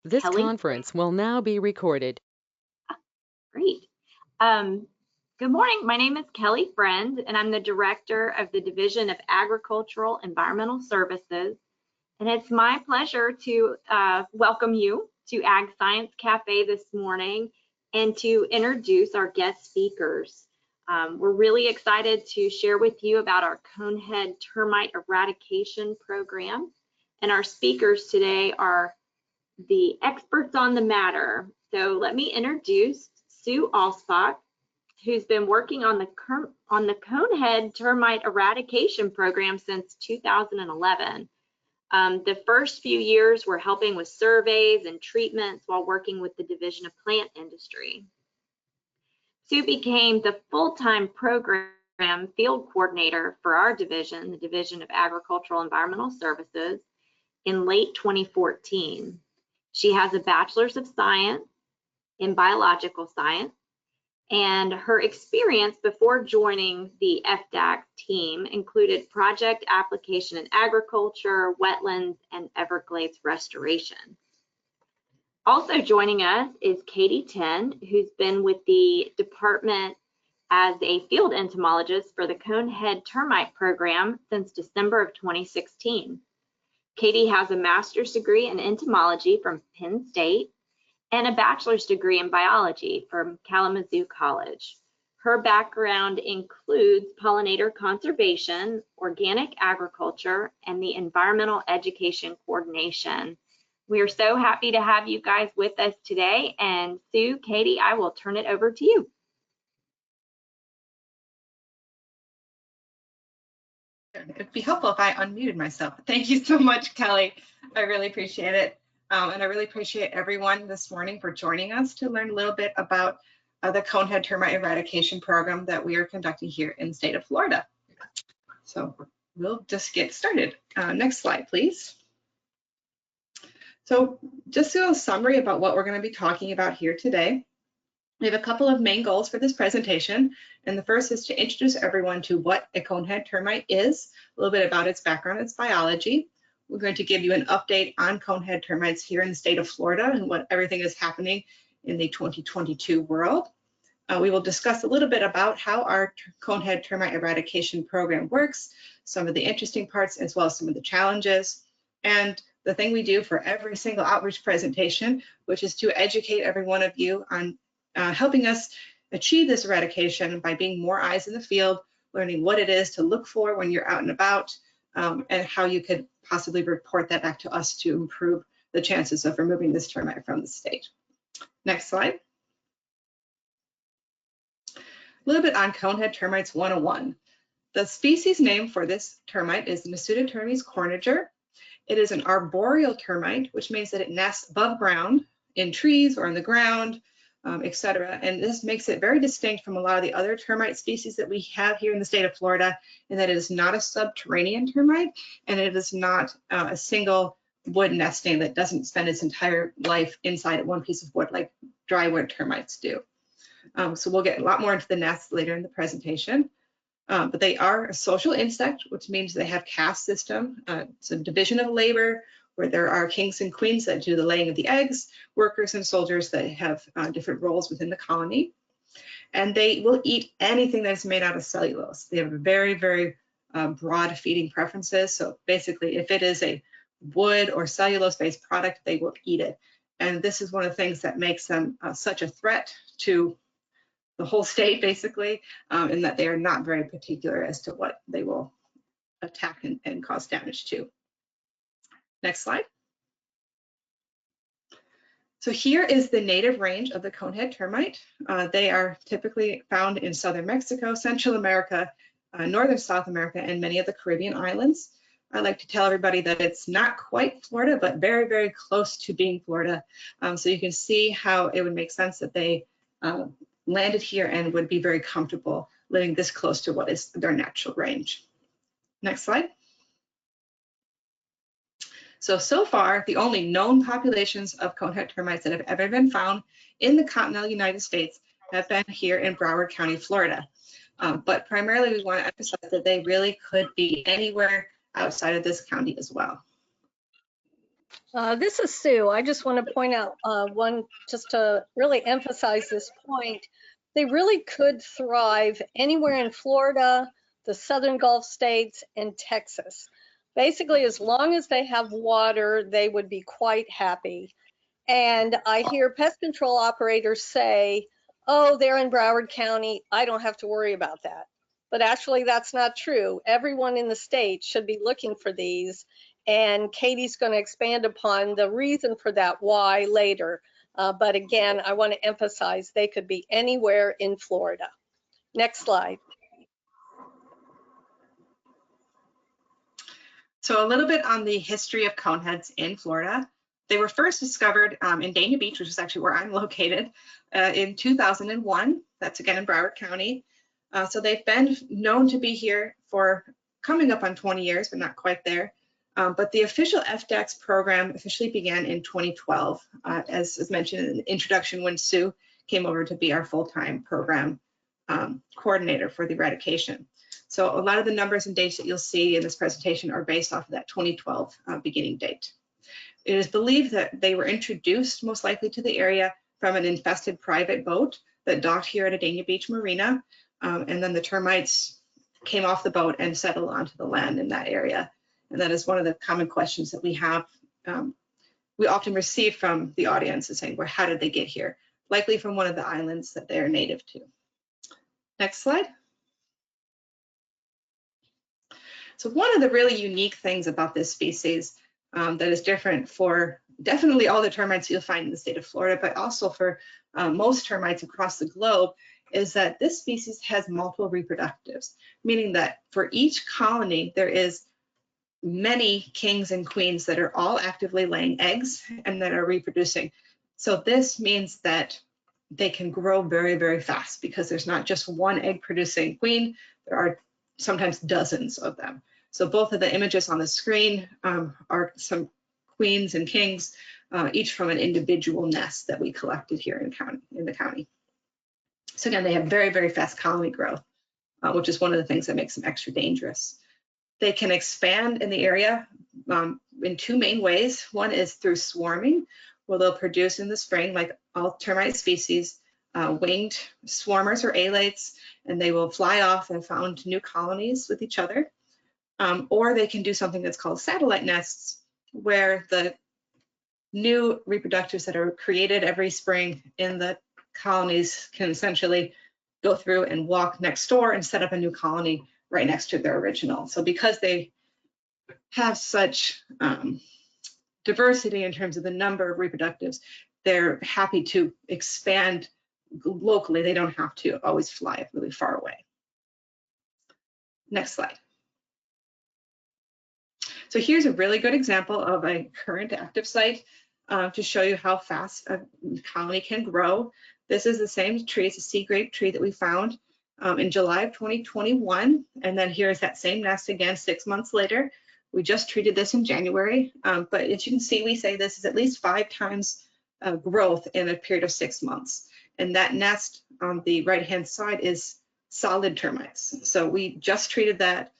This Kelly. conference will now be recorded. Great. Good morning. My name is Kelly Friend, and I'm the Director of the Division of Agricultural Environmental Services. And it's my pleasure to welcome you to Ag Science Cafe this morning and to introduce our guest speakers. We're really excited to share with you about our Conehead Termite Eradication Program. And our speakers today are the experts on the matter. So let me introduce Sue Alspach, who's been working on the Conehead Termite Eradication Program since 2011. The first few years were helping with surveys and treatments while working with the Division of Plant Industry. Sue became the full-time program field coordinator for our division, the Division of Agricultural Environmental Services, in late 2014. She has a Bachelor's of Science in Biological Science, and her experience before joining the FDAC team included project application in agriculture, wetlands, and Everglades restoration. Also joining us is Katie Ten, who's been with the department as a field entomologist for the Conehead Termite Program since December of 2016. Katie has a master's degree in entomology from Penn State and a bachelor's degree in biology from Kalamazoo College. Her background includes pollinator conservation, organic agriculture, and the environmental education coordination. We are so happy to have you guys with us today. And Sue, Katie, I will turn it over to you. It'd be helpful if I unmuted myself. Thank you so much, Kelly. I really appreciate it. And I really appreciate everyone this morning for joining us to learn a little bit about the Conehead Termite Eradication Program that we are conducting here in the state of Florida. So we'll just get started. Next slide, please. So just a little summary about what we're going to be talking about here today. We have a couple of main goals for this presentation, and the first is to introduce everyone to what a conehead termite is, a little bit about its background, its biology. We're going to give you an update on conehead termites here in the state of Florida and what everything is happening in the 2022 world. We will discuss a little bit about how our conehead termite eradication program works, some of the interesting parts as well as some of the challenges, and the thing we do for every single outreach presentation, which is to educate every one of you on helping us achieve this eradication by being more eyes in the field, learning what it is to look for when you're out and about, and how you could possibly report that back to us to improve the chances of removing this termite from the state. Next slide. A little bit on Conehead Termites 101. The species name for this termite is Nasutotermes corniger. It is an arboreal termite, which means that it nests above ground in trees or on the ground, etc. And this makes it very distinct from a lot of the other termite species that we have here in the state of Florida, in that it is not a subterranean termite, and it is not a single wood nesting that doesn't spend its entire life inside one piece of wood like drywood termites do. So we'll get a lot more into the nests later in the presentation. But they are a social insect, which means they have caste system. It's a division of labor where there are kings and queens that do the laying of the eggs, workers and soldiers that have different roles within the colony. And they will eat anything that is made out of cellulose. They have a very, very broad feeding preferences. So basically, if it is a wood or cellulose-based product, they will eat it. And this is one of the things that makes them such a threat to the whole state, basically, in that they are not very particular as to what they will attack and cause damage to. Next slide. So here is the native range of the conehead termite. They are typically found in southern Mexico, Central America, northern South America, and many of the Caribbean islands. I like to tell everybody that it's not quite Florida, but very, very close to being Florida. So you can see how it would make sense that they landed here and would be very comfortable living this close to what is their natural range. Next slide. So far, the only known populations of conehead termites that have ever been found in the continental United States have been here in Broward County, Florida. But primarily, we want to emphasize that they really could be anywhere outside of this county as well. This is Sue. I just want to point out just to really emphasize this point. They really could thrive anywhere in Florida, the southern Gulf states, and Texas. Basically, as long as they have water, they would be quite happy. And I hear pest control operators say, oh, they're in Broward County, I don't have to worry about that. But actually, that's not true. Everyone in the state should be looking for these. And Katie's going to expand upon the reason for that why later. But again, I want to emphasize they could be anywhere in Florida. Next slide. So a little bit on the history of coneheads in Florida. They were first discovered in Dania Beach, which is actually where I'm located, in 2001. That's again in Broward County. So they've been known to be here for coming up on 20 years, but not quite there. But the official FDAX program officially began in 2012, as mentioned in the introduction when Sue came over to be our full-time program coordinator for the eradication. So a lot of the numbers and dates that you'll see in this presentation are based off of that 2012 beginning date. It is believed that they were introduced most likely to the area from an infested private boat that docked here at Dania Beach Marina, and then the termites came off the boat and settled onto the land in that area. And that is one of the common questions that we have. We often receive from the audience is saying, well, how did they get here? Likely from one of the islands that they are native to. Next slide. So one of the really unique things about this species that is different for definitely all the termites you'll find in the state of Florida, but also for most termites across the globe, is that this species has multiple reproductives, meaning that for each colony, there is many kings and queens that are all actively laying eggs and that are reproducing. So this means that they can grow very, very fast because there's not just one egg producing queen, there are sometimes dozens of them. So both of the images on the screen are some queens and kings, each from an individual nest that we collected here in the county. So again, they have very, very fast colony growth, which is one of the things that makes them extra dangerous. They can expand in the area in two main ways. One is through swarming, where they'll produce in the spring, like all termite species, winged swarmers or alates, and they will fly off and found new colonies with each other. Or they can do something that's called satellite nests, where the new reproductives that are created every spring in the colonies can essentially go through and walk next door and set up a new colony right next to their original. So because they have such diversity in terms of the number of reproductives, they're happy to expand locally. They don't have to always fly really far away. Next slide. So here's a really good example of a current active site to show you how fast a colony can grow. This is the same tree, it's a sea grape tree that we found in July of 2021. And then here's that same nest again 6 months later. We just treated this in January, but as you can see, we say this is at least 5 times growth in a period of 6 months. And that nest on the right-hand side is solid termites. So we just treated that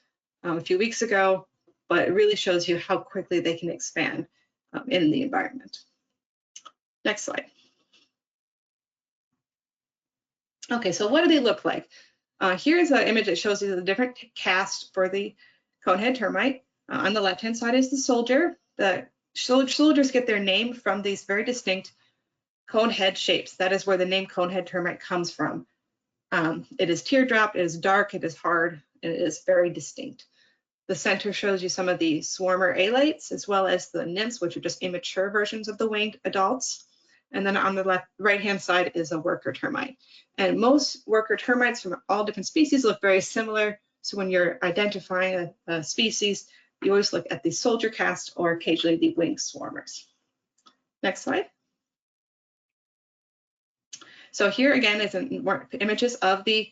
a few weeks ago, but it really shows you how quickly they can expand in the environment. Next slide. Okay, so what do they look like? Here's an image that shows you the different cast for the conehead termite. On the left-hand side is the soldier. The soldiers get their name from these very distinct conehead shapes. That is where the name conehead termite comes from. It is teardrop, it is dark, it is hard, and it is very distinct. The center shows you some of the swarmer alates, as well as the nymphs, which are just immature versions of the winged adults. And then on the right-hand side is a worker termite. And most worker termites from all different species look very similar. So when you're identifying a species, you always look at the soldier cast or occasionally the winged swarmers. Next slide. So here again is images of the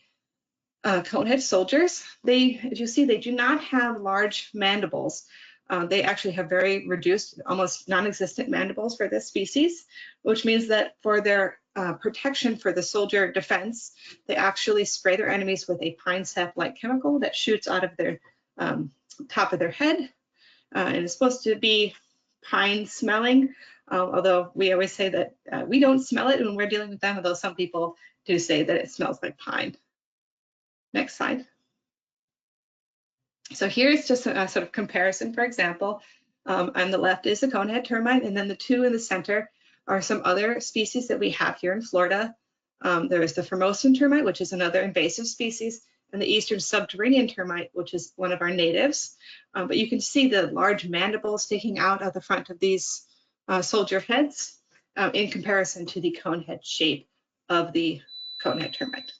conehead soldiers. As you see, they do not have large mandibles. They actually have very reduced, almost non-existent mandibles for this species, which means that for their protection for the soldier defense, they actually spray their enemies with a pine sap-like chemical that shoots out of their top of their head. And it's supposed to be pine smelling, although we always say that we don't smell it when we're dealing with them, although some people do say that it smells like pine. Next slide. So here's just a sort of comparison. For example, on the left is the conehead termite, and then the two in the center are some other species that we have here in Florida. There is the Formosan termite, which is another invasive species, and the eastern subterranean termite, which is one of our natives. But you can see the large mandibles sticking out of the front of these soldier heads in comparison to the conehead shape of the conehead termite.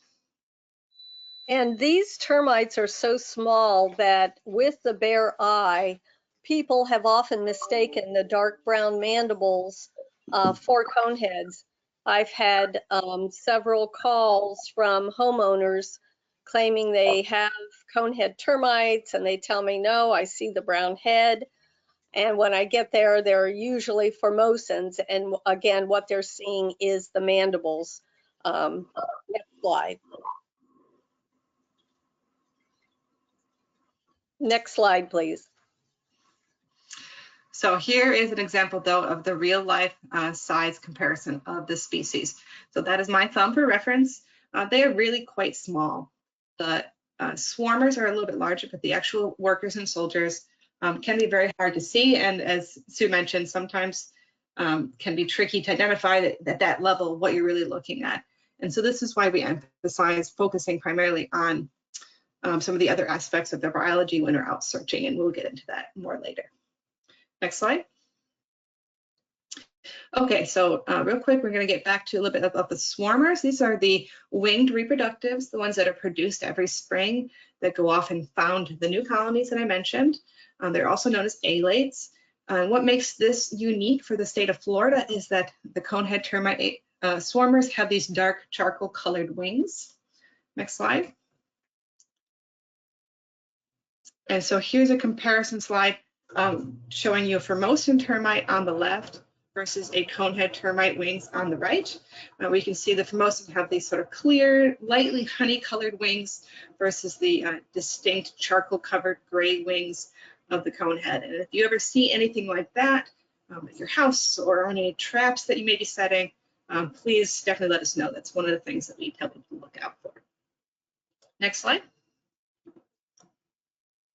And these termites are so small that with the bare eye, people have often mistaken the dark brown mandibles for coneheads. I've had several calls from homeowners claiming they have conehead termites, and they tell me, no, I see the brown head. And when I get there, they're usually Formosans. And again, what they're seeing is the mandibles. Next slide. Next slide, please. So here is an example, though, of the real life size comparison of the species. So that is my thumb for reference. They are really quite small. The swarmers are a little bit larger, but the actual workers and soldiers can be very hard to see. And as Sue mentioned, sometimes can be tricky to identify at that level what you're really looking at. And so this is why we emphasize focusing primarily on some of the other aspects of their biology when we're out searching, and we'll get into that more later. Next slide. Okay, so real quick, we're going to get back to a little bit of the swarmers. These are the winged reproductives, the ones that are produced every spring that go off and found the new colonies that I mentioned. They're also known as alates. What makes this unique for the state of Florida is that the conehead termite swarmers have these dark charcoal colored wings. Next slide. And so here's a comparison slide showing you a Formosan termite on the left versus a conehead termite wings on the right. We can see the Formosan have these sort of clear, lightly honey-colored wings versus the distinct charcoal-covered gray wings of the conehead. And if you ever see anything like that at your house or on any traps that you may be setting, please definitely let us know. That's one of the things that we tell people to look out for. Next slide.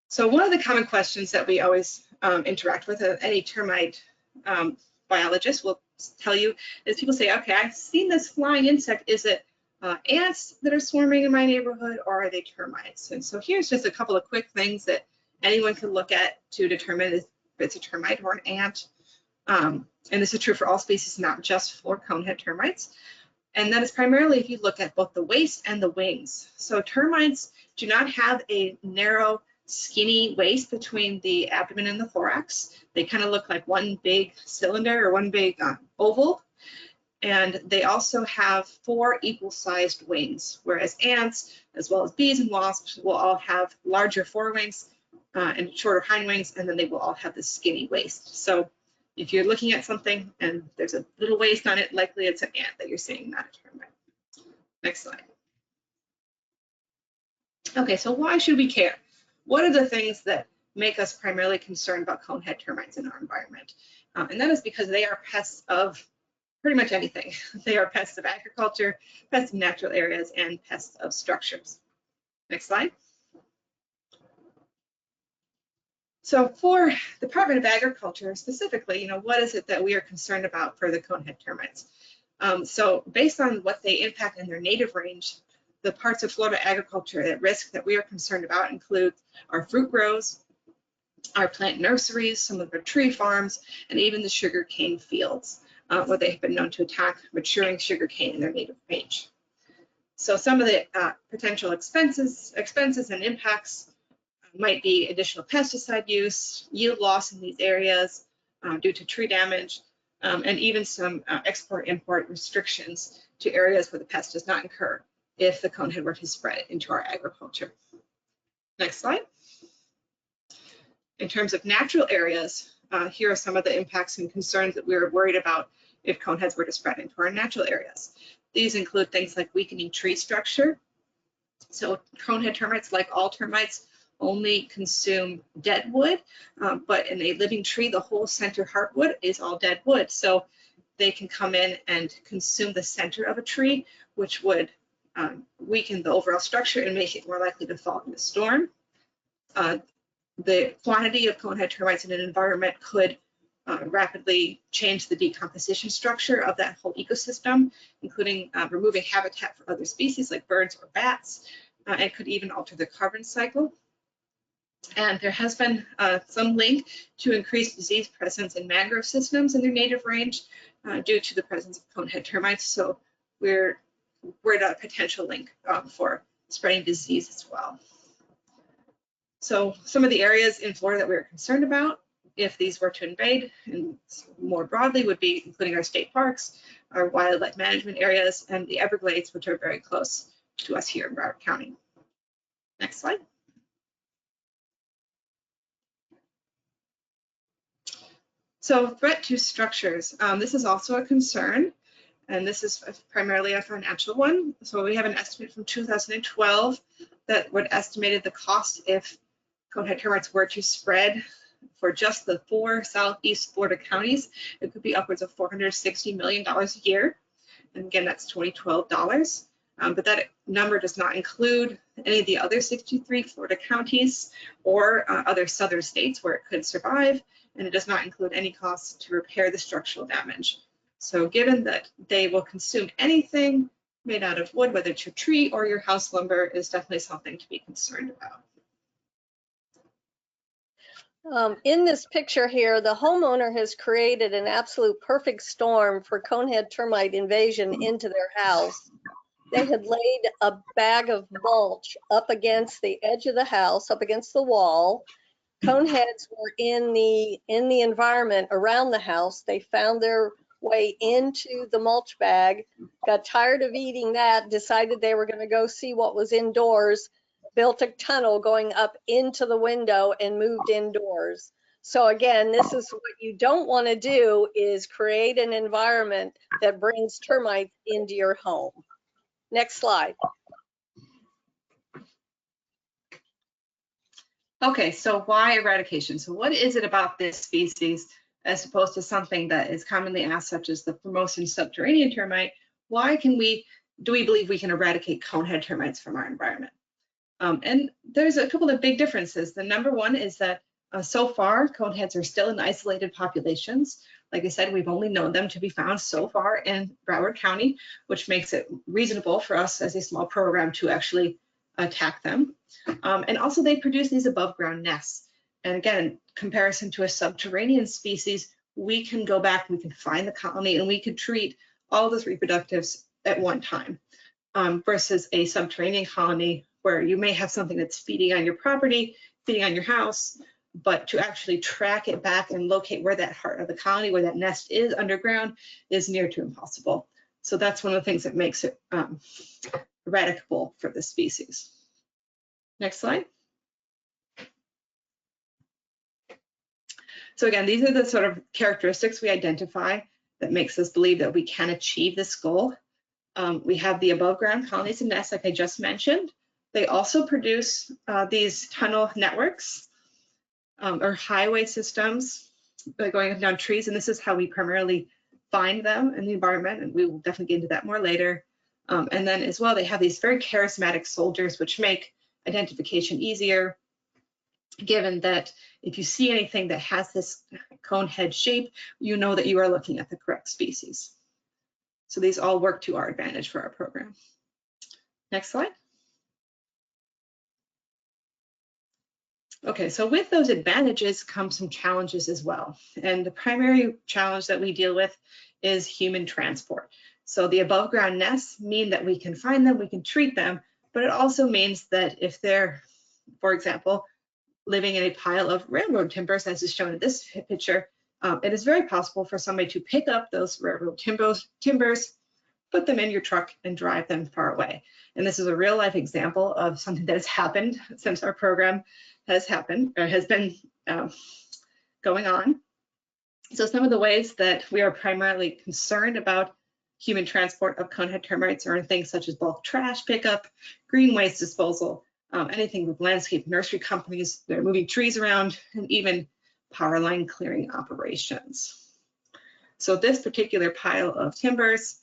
So one of the common questions that we always interact with, any termite biologist will tell you, is people say, okay, I've seen this flying insect. Is it ants that are swarming in my neighborhood, or are they termites? And so here's just a couple of quick things that anyone can look at to determine if it's a termite or an ant. And this is true for all species, not just for conehead termites. And that is primarily if you look at both the waist and the wings. So termites do not have a narrow, skinny waist between the abdomen and the thorax. They kind of look like one big cylinder or one big oval. And they also have 4 equal-sized wings, whereas ants, as well as bees and wasps, will all have larger forewings and shorter hind wings, and then they will all have this skinny waist. So if you're looking at something and there's a little waist on it, likely it's an ant that you're seeing, not a termite. Next slide. Okay, so why should we care? What are the things that make us primarily concerned about conehead termites in our environment? And that is because they are pests of pretty much anything. They are pests of agriculture, pests of natural areas, and pests of structures. Next slide. So for the Department of Agriculture specifically, what is it that we are concerned about for the conehead termites? So based on what they impact in their native range, the parts of Florida agriculture at risk that we are concerned about include our fruit groves, our plant nurseries, some of our tree farms, and even the sugarcane fields, where they have been known to attack maturing sugarcane in their native range. So some of the potential expenses and impacts might be additional pesticide use, yield loss in these areas due to tree damage, and even some export-import restrictions to areas where the pest does not occur if the conehead were to spread into our agriculture. Next slide. In terms of natural areas, here are some of the impacts and concerns that we're worried about if coneheads were to spread into our natural areas. These include things like weakening tree structure. So conehead termites, like all termites, only consume dead wood, but in a living tree, the whole center heartwood is all dead wood. So they can come in and consume the center of a tree, which would weaken the overall structure and make it more likely to fall in a storm. The quantity of conehead termites in an environment could rapidly change the decomposition structure of that whole ecosystem, including removing habitat for other species like birds or bats, and could even alter the carbon cycle. And there has been some link to increased disease presence in mangrove systems in their native range due to the presence of conehead termites. So we're at a potential link for spreading disease as well. So some of the areas in Florida that we're concerned about if these were to invade, and more broadly, would be including our state parks, our wildlife management areas, and the Everglades, which are very close to us here in Broward County. Next slide. So threat to structures. This is also a concern, and this is primarily a financial one. So we have an estimate from 2012 that would estimated the cost if conehead termites were to spread for just the 4 southeast Florida counties. It could be upwards of $460 million a year. And again, that's 2012 dollars. But that number does not include any of the other 63 Florida counties or other southern states where it could survive. And it does not include any costs to repair the structural damage. So given that they will consume anything made out of wood, whether it's your tree or your house lumber, is definitely something to be concerned about. In this picture here, the homeowner has created an absolute perfect storm for conehead termite invasion into their house. They had laid a bag of mulch up against the edge of the house, up against the wall. Coneheads were in the environment around the house. They found their way into the mulch bag, got tired of eating that, decided they were going to go see what was indoors, built a tunnel going up into the window and moved indoors. So again, this is what you don't want to do, is create an environment that brings termites into your home. Next slide. Okay, so why eradication? So what is it about this species, as opposed to something that is commonly asked, such as the Formosan subterranean termite? Why do we believe we can eradicate conehead termites from our environment? And there's a couple of big differences. The number one is that so far, coneheads are still in isolated populations. Like I said, we've only known them to be found so far in Broward County, which makes it reasonable for us as a small program to actually attack them. And also they produce these above ground nests. And again, in comparison to a subterranean species, we can go back, we can find the colony, and we could treat all those reproductives at one time, versus a subterranean colony where you may have something that's feeding on your property, feeding on your house, but to actually track it back and locate where that heart of the colony, where that nest is underground, is near to impossible. So that's one of the things that makes it eradicable for this species. Next slide. So again, these are the sort of characteristics we identify that makes us believe that we can achieve this goal. We have the above ground colonies and nests, like I just mentioned. They also produce these tunnel networks or highway systems going up and down trees, and this is how we primarily find them in the environment, and we will definitely get into that more later. And then as well, they have these very charismatic soldiers, which make identification easier, given that if you see anything that has this cone head shape, you know that you are looking at the correct species. So these all work to our advantage for our program. Next slide. Okay, so with those advantages come some challenges as well. And the primary challenge that we deal with is human transport. So the above ground nests mean that we can find them, we can treat them, but it also means that if they're, for example, living in a pile of railroad timbers, as is shown in this picture, it is very possible for somebody to pick up those railroad timbers, put them in your truck and drive them far away. And this is a real life example of something that has happened since our program has been going on. So some of the ways that we are primarily concerned about human transport of conehead termites are in things such as bulk trash pickup, green waste disposal, anything with landscape nursery companies. They're moving trees around, and even power line clearing operations. So this particular pile of timbers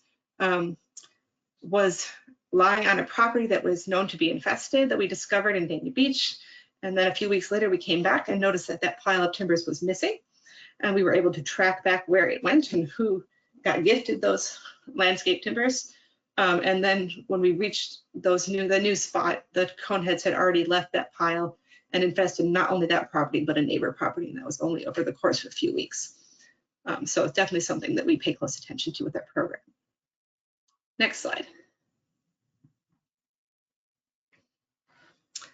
was lying on a property that was known to be infested that we discovered in Dania Beach. And then a few weeks later, we came back and noticed that that pile of timbers was missing. And we were able to track back where it went and who got gifted those landscape timbers. And then when we reached the new spot, the coneheads had already left that pile and infested not only that property, but a neighbor property. And that was only over the course of a few weeks. So it's definitely something that we pay close attention to with our program. Next slide.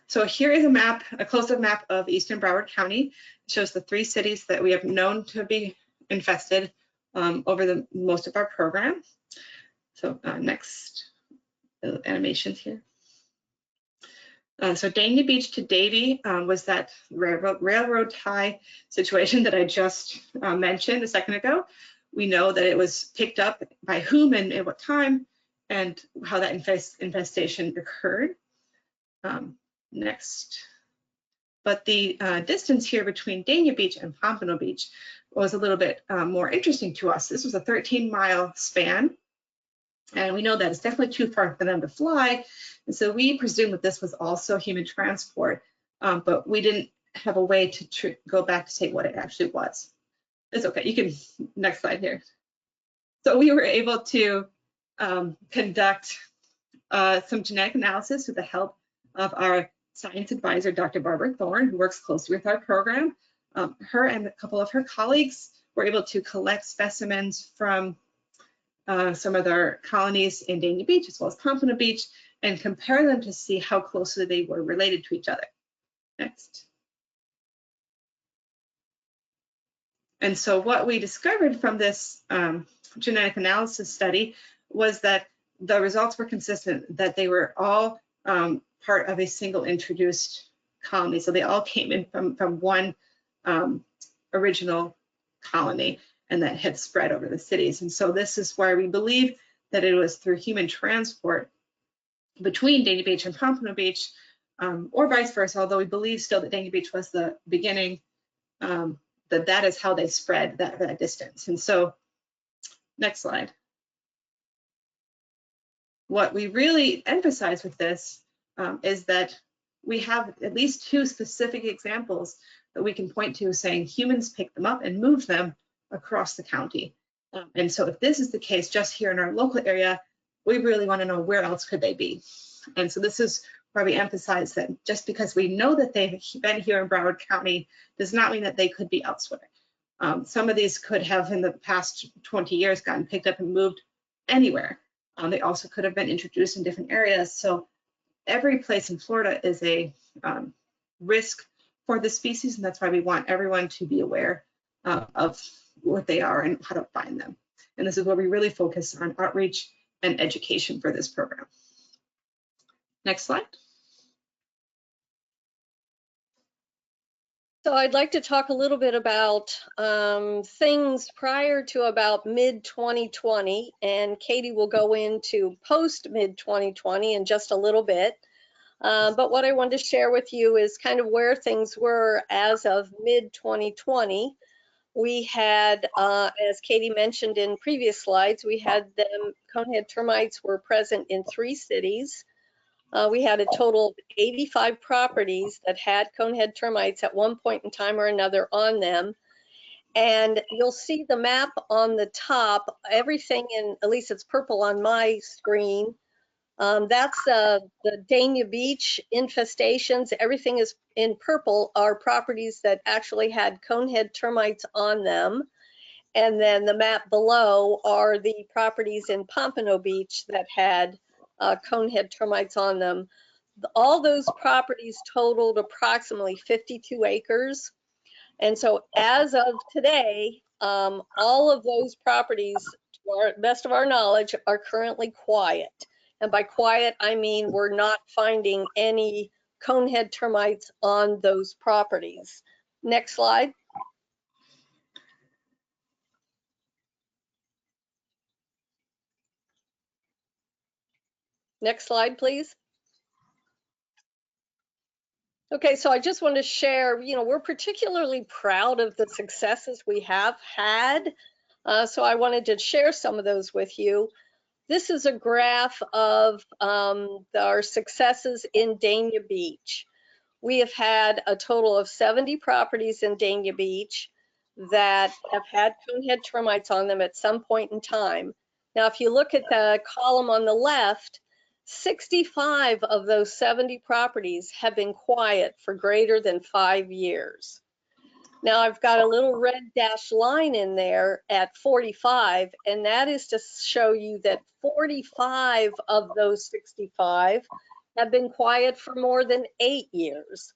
So here is a map, a close-up map of Eastern Broward County. It shows the 3 cities that we have known to be infested over the most of our program. So next animations here. So Dania Beach to Davie was that railroad tie situation that I just mentioned a second ago. We know that it was picked up by whom and at what time, and how that infestation occurred. Next. But the distance here between Dania Beach and Pompano Beach was a little bit more interesting to us. This was a 13-mile span, and we know that it's definitely too far for them to fly. And so we presume that this was also human transport, but we didn't have a way to go back to say what it actually was. It's okay, you can, next slide here. So we were able to conduct some genetic analysis with the help of our science advisor, Dr. Barbara Thorne, who works closely with our program. Her and a couple of her colleagues were able to collect specimens from some of their colonies in Dania Beach as well as Pompano Beach and compare them to see how closely they were related to each other. Next. And so what we discovered from this genetic analysis study was that the results were consistent, that they were all part of a single introduced colony. So they all came in from one original colony, and that had spread over the cities. And so this is why we believe that it was through human transport between Dania Beach and Pompano Beach, or vice versa, although we believe still that Dania Beach was the beginning, that is how they spread that distance. And so, next slide. What we really emphasize with this is that we have at least 2 specific examples that we can point to saying humans picked them up and moved them across the county. And so if this is the case just here in our local area, we really want to know where else could they be. And so this is where we emphasize that just because we know that they've been here in Broward County does not mean that they could be elsewhere. Some of these could have in the past 20 years gotten picked up and moved anywhere. They also could have been introduced in different areas. So every place in Florida is a risk for the species, and that's why we want everyone to be aware of what they are and how to find them. And this is where we really focus on outreach and education for this program. Next slide. So I'd like to talk a little bit about things prior to about mid-2020, and Katie will go into post mid-2020 in just a little bit. But what I wanted to share with you is kind of where things were as of mid-2020. We had, as Katie mentioned in previous slides, we had them, Conehead termites were present in 3 cities. We had a total of 85 properties that had conehead termites at one point in time or another on them. And you'll see the map on the top, everything in, at least it's purple on my screen. That's the Dania Beach infestations. Everything is in purple are properties that actually had conehead termites on them. And then the map below are the properties in Pompano Beach that had conehead termites on them. All those properties totaled approximately 52 acres. And so as of today, all of those properties, to our best of our knowledge, are currently quiet. And by quiet, I mean we're not finding any conehead termites on those properties. Next slide. Next slide, please. Okay, so I just want to share, we're particularly proud of the successes we have had. So I wanted to share some of those with you. This is a graph of our successes in Dania Beach. We have had a total of 70 properties in Dania Beach that have had conehead termites on them at some point in time. Now, if you look at the column on the left, 65 of those 70 properties have been quiet for greater than 5 years. Now I've got a little red dashed line in there at 45, and that is to show you that 45 of those 65 have been quiet for more than 8 years.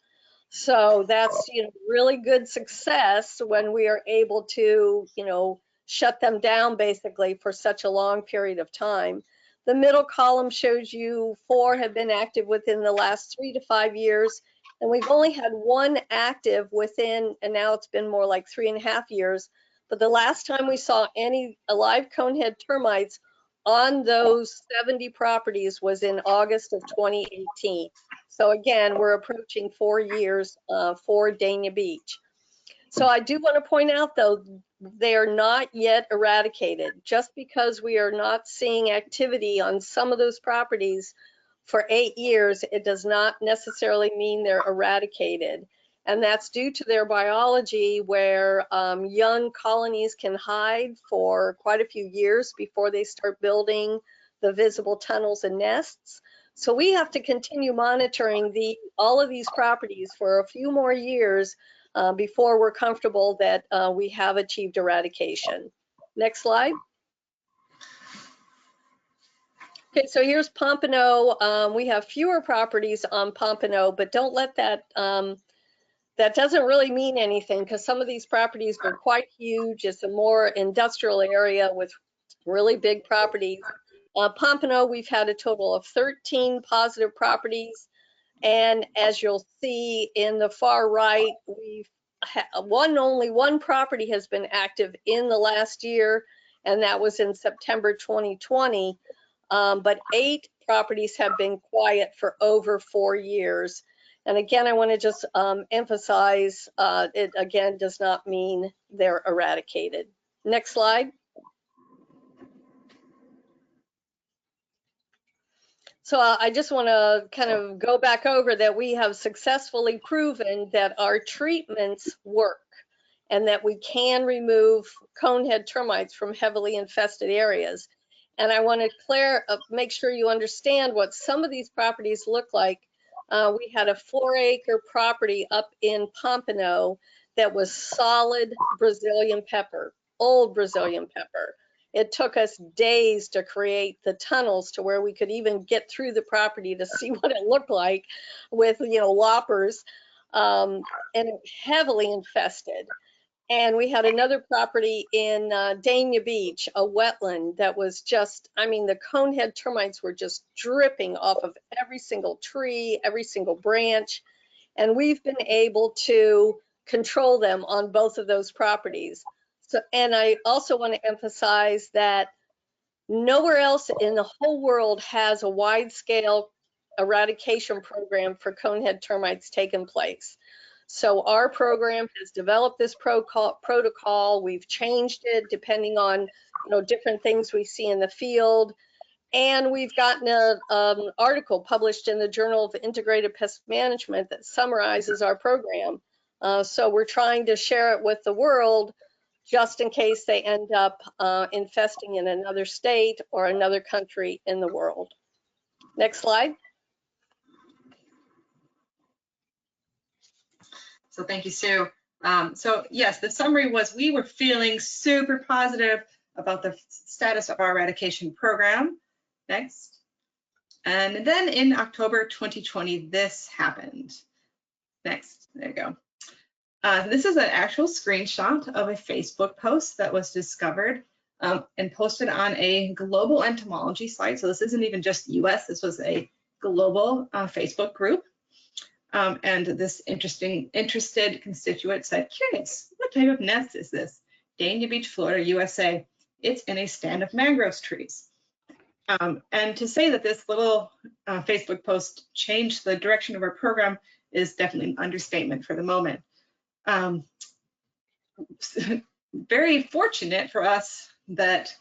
So that's, really good success when we are able to, shut them down basically for such a long period of time. The middle column shows you 4 have been active within the last 3 to 5 years, and we've only had 1 active within, and now it's been more like 3.5 years. But the last time we saw any alive conehead termites on those 70 properties was in August of 2018. So again, we're approaching 4 years for Dania Beach. So I do want to point out, though, they are not yet eradicated. Just because we are not seeing activity on some of those properties for 8 years, it does not necessarily mean they're eradicated. And that's due to their biology, where young colonies can hide for quite a few years before they start building the visible tunnels and nests. So we have to continue monitoring all of these properties for a few more years before we're comfortable that we have achieved eradication. Next slide. Okay, so here's Pompano. We have fewer properties on Pompano, but don't let that, that doesn't really mean anything, because some of these properties are quite huge. It's a more industrial area with really big properties. Pompano, we've had a total of 13 positive properties. And as you'll see in the far right, we've only one property has been active in the last year, and that was in September 2020. But 8 properties have been quiet for over 4 years. And again, I want to just emphasize, it again does not mean they're eradicated. Next slide. So I just want to kind of go back over that we have successfully proven that our treatments work and that we can remove conehead termites from heavily infested areas. And I want to make sure you understand what some of these properties look like. We had a 4-acre property up in Pompano that was solid Brazilian pepper, old Brazilian pepper. It took us days to create the tunnels to where we could even get through the property to see what it looked like with, loppers, and heavily infested. And we had another property in Dania Beach, a wetland that was just, the conehead termites were just dripping off of every single tree, every single branch. And we've been able to control them on both of those properties. So, and I also want to emphasize that nowhere else in the whole world has a wide-scale eradication program for conehead termites taken place. So our program has developed this protocol. We've changed it depending on different things we see in the field. And we've gotten an article published in the Journal of Integrated Pest Management that summarizes our program. So we're trying to share it with the world just in case they end up infesting in another state or another country in the world. Next slide. So thank you, Sue. So yes, the summary was we were feeling super positive about the status of our eradication program. Next. And then in October 2020, this happened. Next, there you go. This is an actual screenshot of a Facebook post that was discovered and posted on a global entomology site. So this isn't even just US, this was a global Facebook group. And this interested constituent said, curious, what type of nest is this? Dania Beach, Florida, USA. It's in a stand of mangrove trees. And to say that this little Facebook post changed the direction of our program is definitely an understatement for the moment. Very fortunate for us that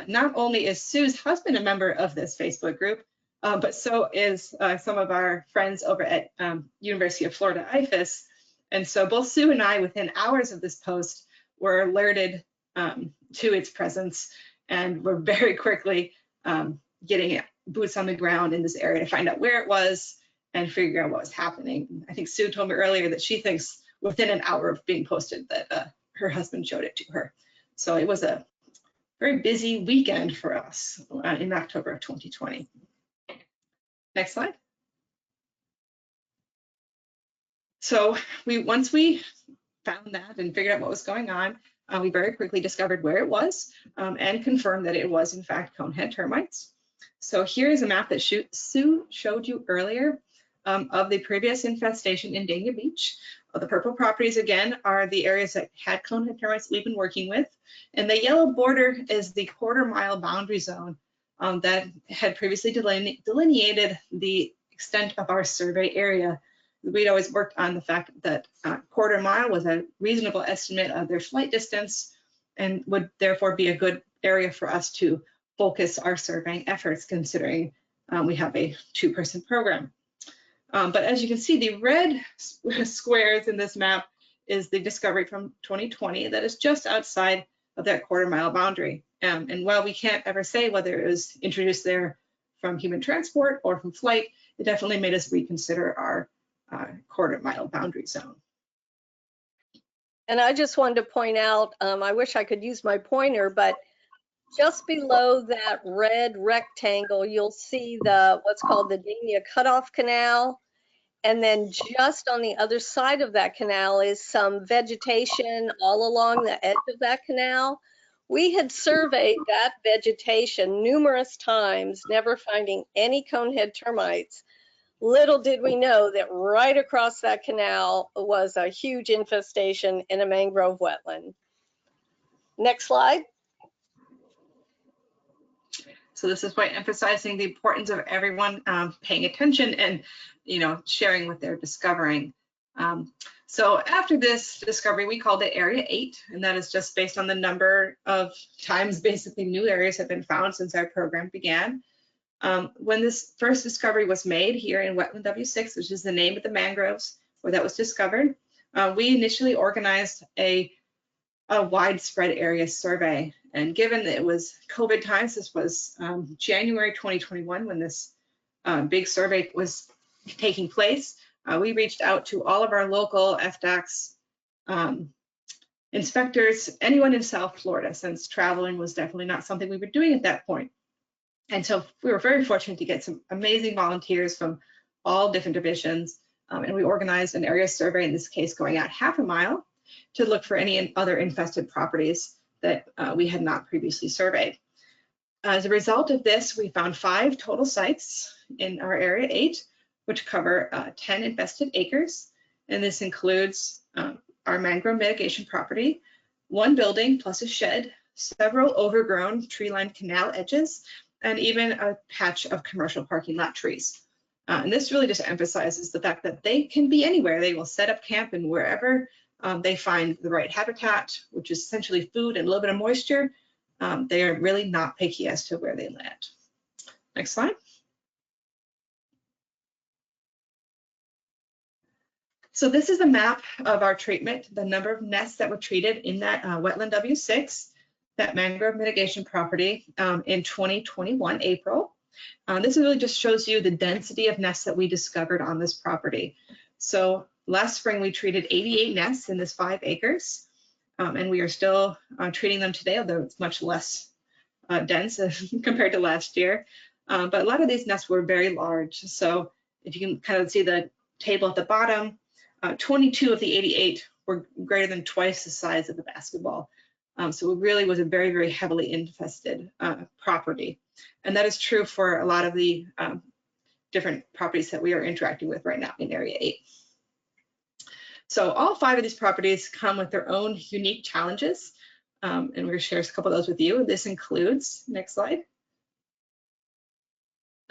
not only is Sue's husband a member of this Facebook group, but so is some of our friends over at University of Florida IFAS. And so both Sue and I, within hours of this post, were alerted to its presence, and we're very quickly getting boots on the ground in this area to find out where it was and figure out what was happening. I think Sue told me earlier that she thinks within an hour of being posted that her husband showed it to her. So it was a very busy weekend for us in October of 2020. Next slide. So once we found that and figured out what was going on, we very quickly discovered where it was and confirmed that it was in fact Conehead termites. So here is a map that Sue showed you earlier of the previous infestation in Dania Beach. The purple properties again are the areas that had Conehead termites we've been working with, and the yellow border is the quarter-mile boundary zone that had previously delineated the extent of our survey area. We'd always worked on the fact that quarter-mile was a reasonable estimate of their flight distance and would therefore be a good area for us to focus our surveying efforts, considering we have a two-person program. But as you can see, the red squares in this map is the discovery from 2020 that is just outside of that quarter-mile boundary. And while we can't ever say whether it was introduced there from human transport or from flight, it definitely made us reconsider our quarter-mile boundary zone. And I just wanted to point out, I wish I could use my pointer, but just below that red rectangle, you'll see what's called the Dania Cutoff Canal. And then just on the other side of that canal is some vegetation all along the edge of that canal. We had surveyed that vegetation numerous times, never finding any conehead termites. Little did we know that right across that canal was a huge infestation in a mangrove wetland. Next slide. So this is by emphasizing the importance of everyone paying attention and, sharing what they're discovering. So after this discovery, we called it Area 8, and that is just based on the number of times basically new areas have been found since our program began. When this first discovery was made here in Wetland W6, which is the name of the mangroves where that was discovered, we initially organized a widespread area survey. And given that it was COVID times, this was January 2021 when this big survey was taking place, we reached out to all of our local FDACS inspectors, anyone in South Florida, since traveling was definitely not something we were doing at that point. And so we were very fortunate to get some amazing volunteers from all different divisions, and we organized an area survey, in this case going out half a mile, to look for any other infested properties that we had not previously surveyed. As a result of this, we found 5 total sites in our Area 8, which cover 10 infested acres. And this includes our mangrove mitigation property, 1 building plus a shed, several overgrown tree-lined canal edges, and even a patch of commercial parking lot trees. And this really just emphasizes the fact that they can be anywhere. They will set up camp in wherever they find the right habitat, which is essentially food and a little bit of moisture. They are really not picky as to where they land. Next slide. So this is a map of our treatment, the number of nests that were treated in that wetland W6, that mangrove mitigation property in 2021, April. This really just shows you the density of nests that we discovered on this property. So last spring, we treated 88 nests in this 5 acres, and we are still treating them today, although it's much less dense compared to last year. But a lot of these nests were very large. So if you can kind of see the table at the bottom, 22 of the 88 were greater than twice the size of the basketball. So it really was a very, very heavily infested property. And that is true for a lot of the different properties that we are interacting with right now in Area 8. So all 5 of these properties come with their own unique challenges. And we're going to share a couple of those with you. This includes, next slide,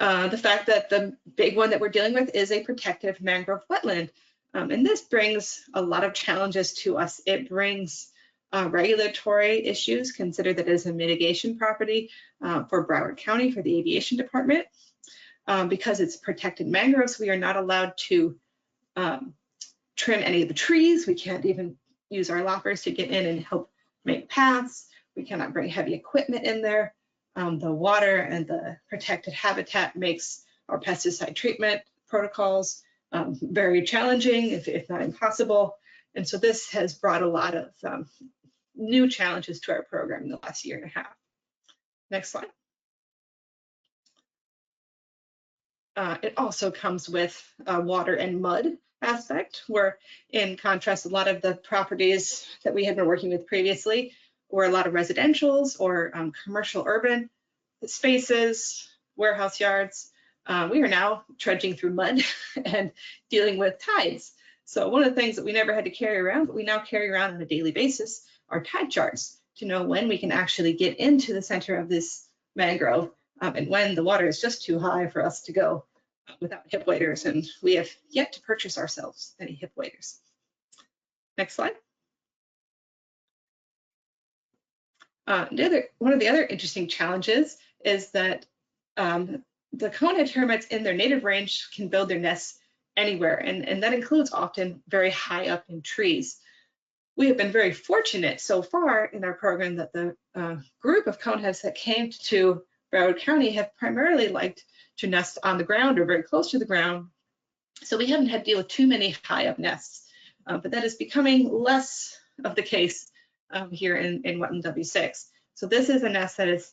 The fact that the big one that we're dealing with is a protective mangrove wetland. And this brings a lot of challenges to us. It brings regulatory issues. Consider that as a mitigation property for Broward County, for the aviation department. Because it's protected mangroves, we are not allowed to trim any of the trees. We can't even use our loppers to get in and help make paths. We cannot bring heavy equipment in there. The water and the protected habitat makes our pesticide treatment protocols very challenging, if not impossible. And so this has brought a lot of new challenges to our program in the last year and a half. Next slide. It also comes with a water and mud aspect, where in contrast, a lot of the properties that we had been working with previously were a lot of residentials or commercial urban spaces, warehouse yards. We are now trudging through mud and dealing with tides. So one of the things that we never had to carry around, but we now carry around on a daily basis, are tide charts to know when we can actually get into the center of this mangrove and when the water is just too high for us to go without hip waders, and we have yet to purchase ourselves any hip waders. Next slide. One of the other interesting challenges is that the conehead termites in their native range can build their nests anywhere, and that includes often very high up in trees. We have been very fortunate so far in our program that the group of coneheads that came to Broward County have primarily liked to nest on the ground or very close to the ground. So we haven't had to deal with too many high up nests, but that is becoming less of the case here in Wetland W6. So this is a nest that is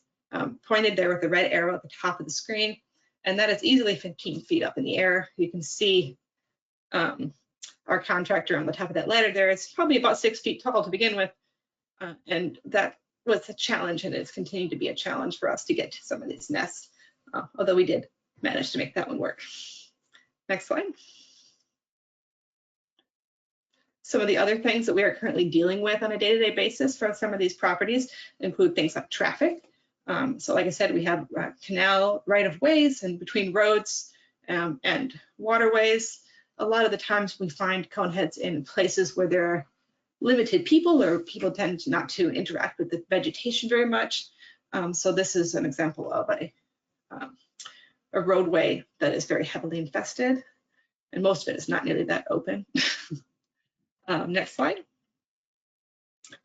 pointed there with the red arrow at the top of the screen, and that is easily 15 feet up in the air. You can see our contractor on the top of that ladder there. It's probably about 6 feet tall to begin with, and that was a challenge, and it's continued to be a challenge for us to get to some of these nests, although we did manage to make that one work. Next slide. Some of the other things that we are currently dealing with on a day-to-day basis for some of these properties include things like traffic. So like I said, we have canal right-of-ways and between roads and waterways. A lot of the times we find coneheads in places where there are limited people, or people tend not to interact with the vegetation very much. So this is an example of a roadway that is very heavily infested, and most of it is not nearly that open. Next slide.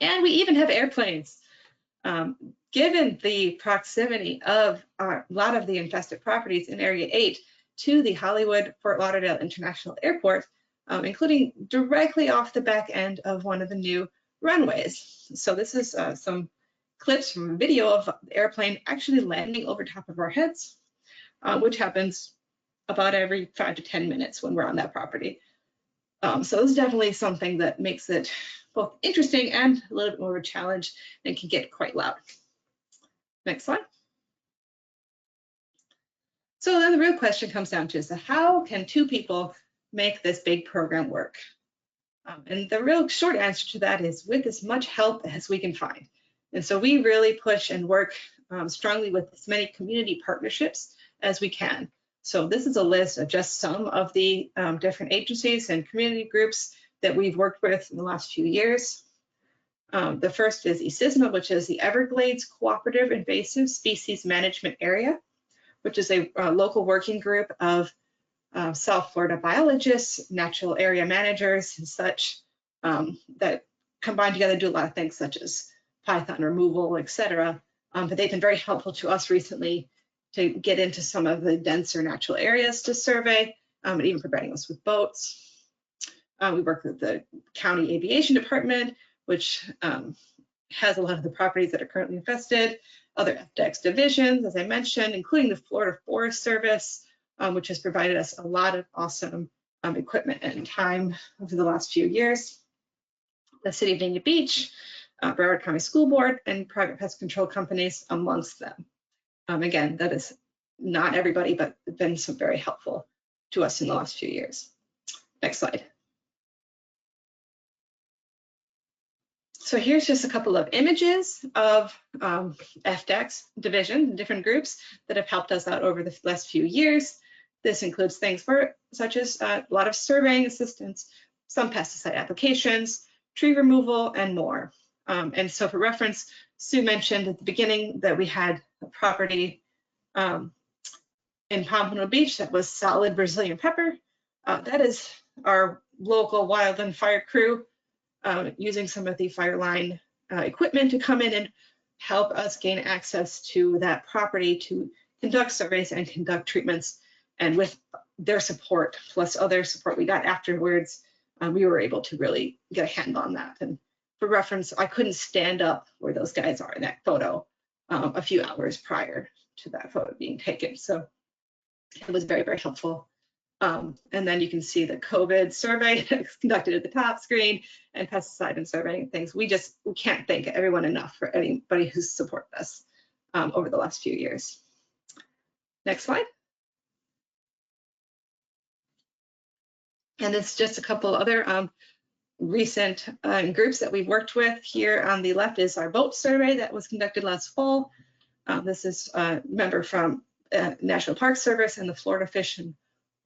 And we even have airplanes. Given the proximity of a lot of the infested properties in Area 8 to the Hollywood-Fort Lauderdale International Airport, including directly off the back end of one of the new runways. So this is some clips from a video of the airplane actually landing over top of our heads, which happens about every 5 to 10 minutes when we're on that property. So it's definitely something that makes it both interesting and a little bit more of a challenge and can get quite loud. Next slide. So then the real question comes down to is how can two people make this big program work? And the real short answer to that is with as much help as we can find. And so we really push and work strongly with as many community partnerships as we can. So this is a list of just some of the different agencies and community groups that we've worked with in the last few years. The first is ESISMA, which is the Everglades Cooperative Invasive Species Management Area, which is a local working group of South Florida biologists, natural area managers, and such that combine together to do a lot of things such as python removal, etc. But they've been very helpful to us recently to get into some of the denser natural areas to survey, and even providing us with boats. We work with the county aviation department, which has a lot of the properties that are currently infested, other FDEX divisions, as I mentioned, including the Florida Forest Service, which has provided us a lot of awesome equipment and time over the last few years. The City of Dania Beach, Broward County School Board, and private pest control companies amongst them. Again, that is not everybody, but been some very helpful to us in the last few years. Next slide. So here's just a couple of images of FDEX division, different groups that have helped us out over the last few years. This includes things such as a lot of surveying assistance, some pesticide applications, tree removal, and more. And so for reference, Sue mentioned at the beginning that we had a property in Pompano Beach that was solid Brazilian pepper. That is our local wildland fire crew using some of the fire line equipment to come in and help us gain access to that property to conduct surveys and conduct treatments. And with their support, plus other support we got afterwards, we were able to really get a hand on that. And for reference, I couldn't stand up where those guys are in that photo a few hours prior to that photo being taken. So it was very, very helpful. And then you can see the COVID survey conducted at the top screen and pesticide and surveying things. We can't thank everyone enough for anybody who's supported us over the last few years. Next slide. And it's just a couple other recent groups that we've worked with. Here on the left is our boat survey that was conducted last fall. This is a member from National Park Service and the Florida Fish and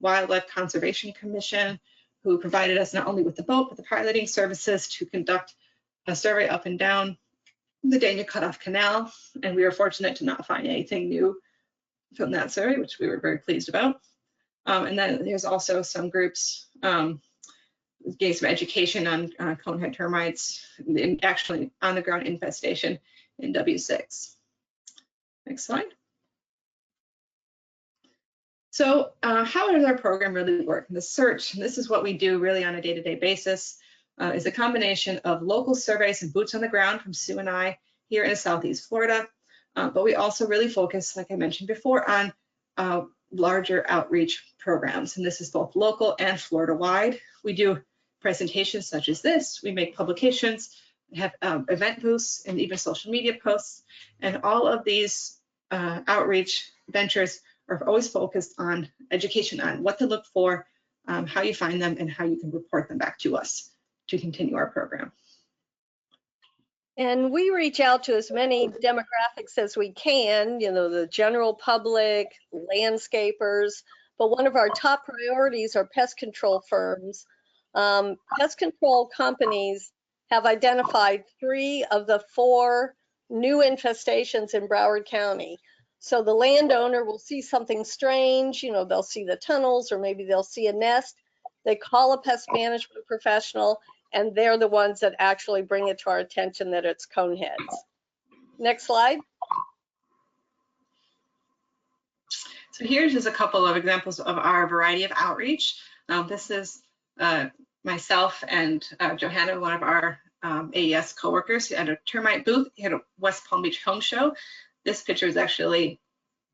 Wildlife Conservation Commission, who provided us not only with the boat, but the piloting services to conduct a survey up and down the Dania Cutoff Canal. And we were fortunate to not find anything new from that survey, which we were very pleased about. And then there's also some groups getting some education on conehead termites, actually on the ground infestation in W6. Next slide. So how does our program really work? The search, and this is what we do really on a day-to-day basis, is a combination of local surveys and boots on the ground from Sue and I here in Southeast Florida. But we also really focus, like I mentioned before, on larger outreach programs. And this is both local and Florida-wide. We do presentations such as this. We make publications, have event booths, and even social media posts. And all of these outreach ventures are always focused on education on what to look for, how you find them, and how you can report them back to us to continue our program. And we reach out to as many demographics as we can, you know, the general public, landscapers, but one of our top priorities are pest control firms. Pest control companies have identified 3 of the 4 new infestations in Broward County. So the landowner will see something strange, you know, they'll see the tunnels or maybe they'll see a nest. They call a pest management professional and they're the ones that actually bring it to our attention that it's coneheads. Next slide. So here's just a couple of examples of our variety of outreach. This is myself and Johanna, one of our AES coworkers, at a termite booth at a West Palm Beach home show. This picture is actually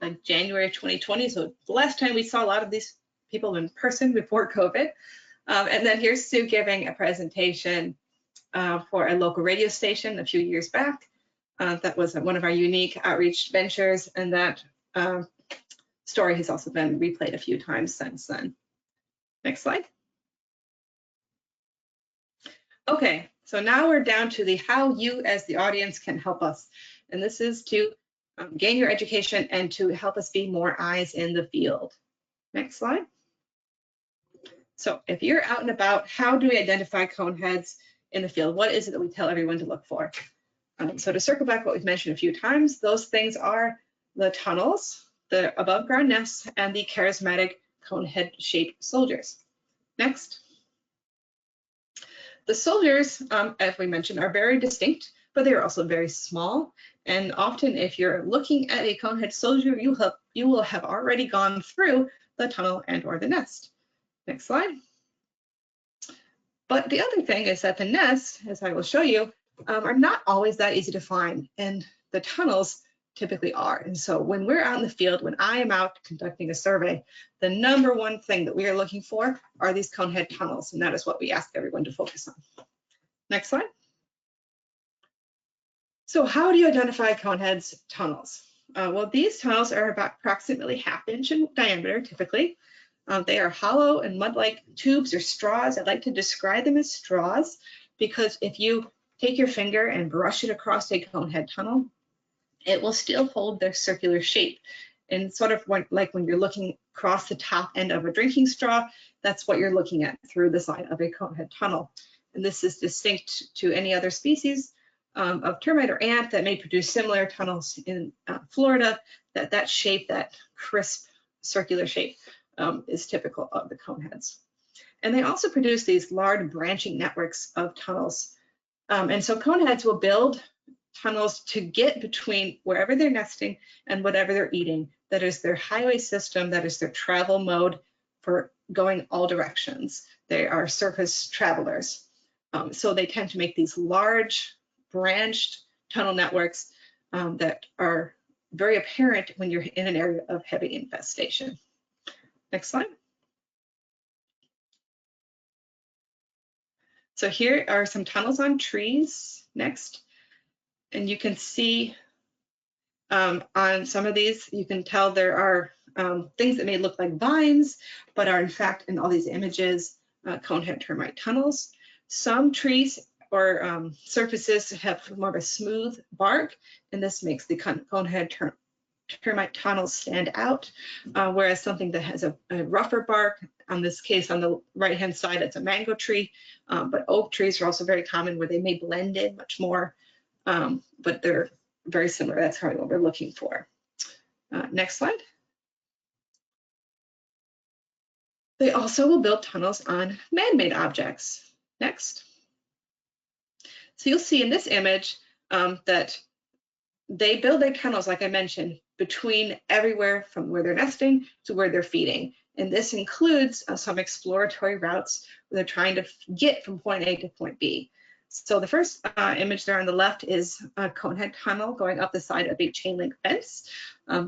like January 2020, so the last time we saw a lot of these people in person before COVID. And then here's Sue giving a presentation for a local radio station a few years back. That was one of our unique outreach ventures, and that story has also been replayed a few times since then. Next slide. Okay, so now we're down to the how you as the audience can help us. And this is to gain your education and to help us be more eyes in the field. Next slide. So if you're out and about, how do we identify coneheads in the field? What is it that we tell everyone to look for? So to circle back what we've mentioned a few times, those things are the tunnels, the above ground nests, and the charismatic conehead shaped soldiers. Next. The soldiers, as we mentioned, are very distinct, but they are also very small. And often if you're looking at a conehead soldier, you will have already gone through the tunnel and or the nest. Next slide. But the other thing is that the nests, as I will show you, are not always that easy to find, and the tunnels typically are. And so when we're out in the field, when I am out conducting a survey, the #1 thing that we are looking for are these conehead tunnels, and that is what we ask everyone to focus on. Next slide. So how do you identify coneheads tunnels? Well, these tunnels are about approximately ½ inch in diameter, typically. They are hollow and mud-like tubes or straws. I like to describe them as straws because if you take your finger and brush it across a conehead tunnel, it will still hold their circular shape. And sort of like when you're looking across the top end of a drinking straw, that's what you're looking at through the side of a conehead tunnel. And this is distinct to any other species of termite or ant that may produce similar tunnels in Florida. That shape, that crisp circular shape, is typical of the coneheads. And they also produce these large branching networks of tunnels. And so coneheads will build tunnels to get between wherever they're nesting and whatever they're eating. That is their highway system, that is their travel mode for going all directions. They are surface travelers. So they tend to make these large branched tunnel networks that are very apparent when you're in an area of heavy infestation. Next slide. So here are some tunnels on trees next. And you can see on some of these, you can tell there are things that may look like vines, but are in fact in all these images, conehead termite tunnels. Some trees or surfaces have more of a smooth bark, and this makes the conehead termite tunnels stand out, whereas something that has a rougher bark, on this case on the right-hand side, it's a mango tree, but oak trees are also very common where they may blend in much more, but they're very similar. That's probably what we're looking for. Next slide. They also will build tunnels on man-made objects. Next. So you'll see in this image that they build their tunnels, like I mentioned, between everywhere from where they're nesting to where they're feeding. And this includes some exploratory routes where they're trying to get from point A to point B. So the first image there on the left is a conehead tunnel going up the side of a chain link fence.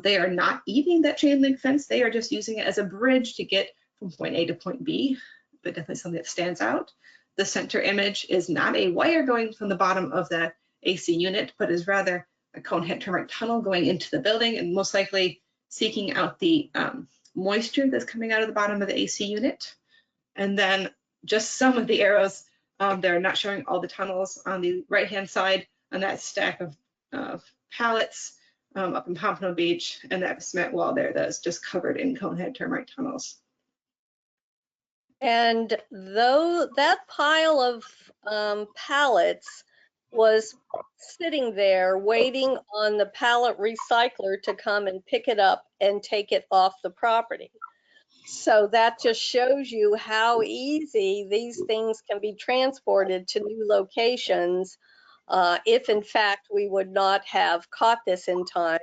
They are not eating that chain link fence. They are just using it as a bridge to get from point A to point B, but definitely something that stands out. The center image is not a wire going from the bottom of that AC unit, but is rather a conehead termite tunnel going into the building and most likely seeking out the moisture that's coming out of the bottom of the AC unit. And then just some of the arrows, they're not showing all the tunnels on the right-hand side on that stack of pallets up in Pompano Beach, and that cement wall there that's just covered in conehead termite tunnels. And though that pile of pallets was sitting there waiting on the pallet recycler to come and pick it up and take it off the property. So that just shows you how easy these things can be transported to new locations. If in fact we would not have caught this in time,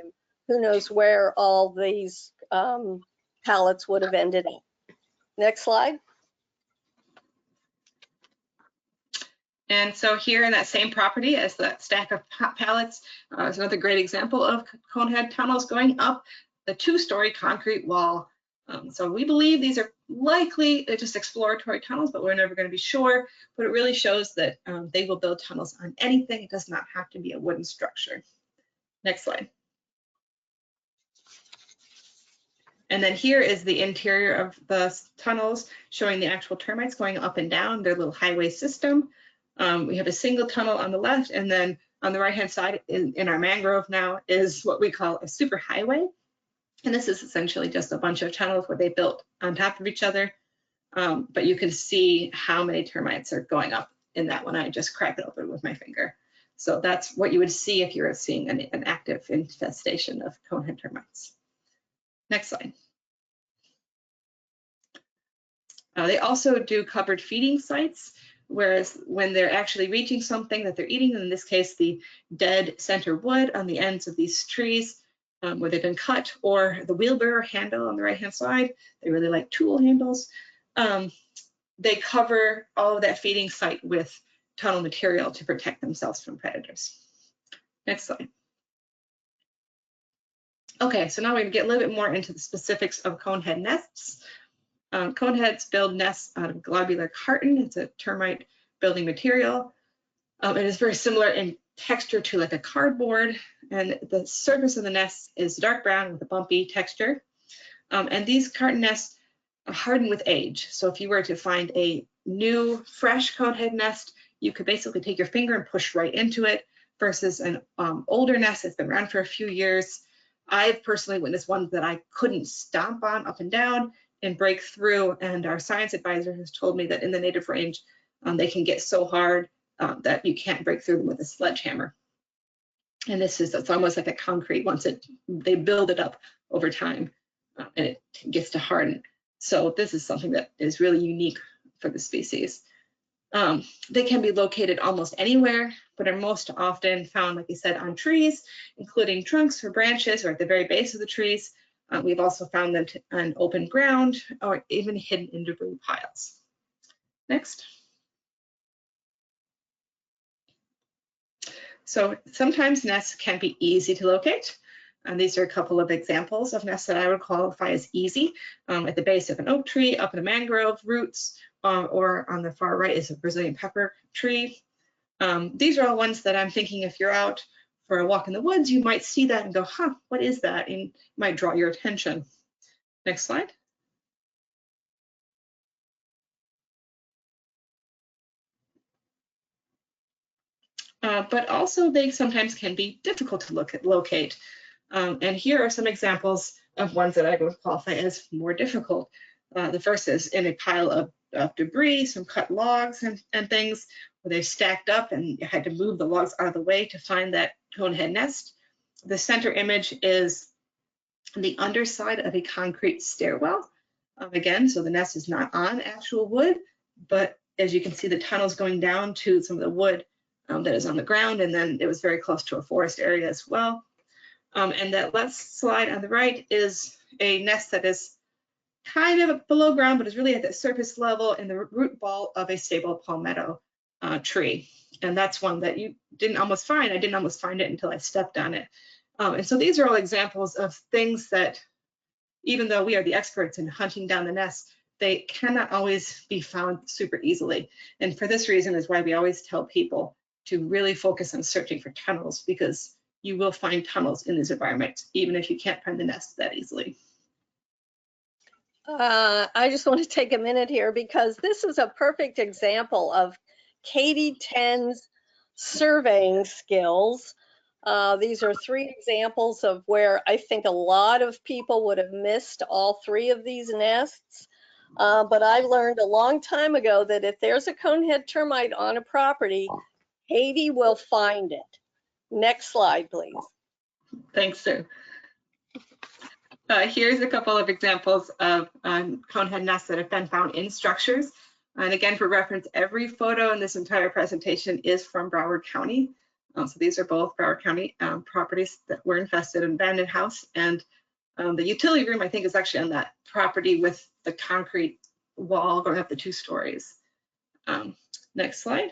who knows where all these pallets would have ended up. Next slide. And so here in that same property as that stack of pallets is another great example of conehead tunnels going up the 2-story concrete wall. So we believe these are likely just exploratory tunnels, but we're never going to be sure. But it really shows that they will build tunnels on anything. It does not have to be a wooden structure. Next slide. And then here is the interior of the tunnels showing the actual termites going up and down their little highway system. We have a single tunnel on the left, and then on the right-hand side in our mangrove now is what we call a super highway. And this is essentially just a bunch of tunnels where they built on top of each other. But you can see how many termites are going up in that one. I just cracked it open with my finger. So that's what you would see if you were seeing an active infestation of conehead termites. Next slide. They also do covered feeding sites, whereas when they're actually reaching something that they're eating, in this case, the dead center wood on the ends of these trees where they've been cut, or the wheelbarrow handle on the right-hand side, they really like tool handles. They cover all of that feeding site with tunnel material to protect themselves from predators. Next slide. Okay, so now we're going to get a little bit more into the specifics of conehead nests. Coneheads build nests out of globular carton. It's a termite building material. It is very similar in texture to like a cardboard, and the surface of the nest is dark brown with a bumpy texture. And these carton nests harden with age. So if you were to find a new, fresh conehead nest, you could basically take your finger and push right into it versus an older nest that's been around for a few years. I've personally witnessed one that I couldn't stomp on up and down and break through, and our science advisor has told me that in the native range, they can get so hard that you can't break through them with a sledgehammer. And it's almost like a concrete. Once they build it up over time, and it gets to harden. So this is something that is really unique for the species. They can be located almost anywhere, but are most often found, like I said, on trees, including trunks or branches or at the very base of the trees. We've also found them on open ground or even hidden in debris piles. Next. So sometimes nests can be easy to locate. And these are a couple of examples of nests that I would qualify as easy. At the base of an oak tree, up in a mangrove roots, or on the far right is a Brazilian pepper tree. These are all ones that I'm thinking if you're out for a walk in the woods, you might see that and go, huh, what is that? And it might draw your attention. Next slide. But also they sometimes can be difficult to locate. And here are some examples of ones that I would qualify as more difficult. The first is in a pile of debris, some cut logs and things where they've stacked up and you had to move the logs out of the way to find that conehead nest. The center image is the underside of a concrete stairwell. Again, so the nest is not on actual wood, but as you can see, the tunnel's going down to some of the wood that is on the ground, and then it was very close to a forest area as well. And that last slide on the right is a nest that is kind of below ground, but is really at the surface level in the root ball of a stable palmetto tree. And that's one that you didn't almost find. I didn't almost find it until I stepped on it. And so these are all examples of things that, even though we are the experts in hunting down the nests, they cannot always be found super easily. And for this reason is why we always tell people to really focus on searching for tunnels, because you will find tunnels in these environments, even if you can't find the nest that easily. I just want to take a minute here because this is a perfect example of Katie 10's surveying skills. These are 3 examples of where I think a lot of people would have missed all 3 of these nests. But I learned a long time ago that if there's a conehead termite on a property, Katie will find it. Next slide, please. Thanks, Sue. Here's a couple of examples of conehead nests that have been found in structures. And again, for reference, every photo in this entire presentation is from Broward County. So these are both Broward County properties that were infested, an abandoned house. And the utility room, I think, is actually on that property with the concrete wall going up the 2 stories. Next slide.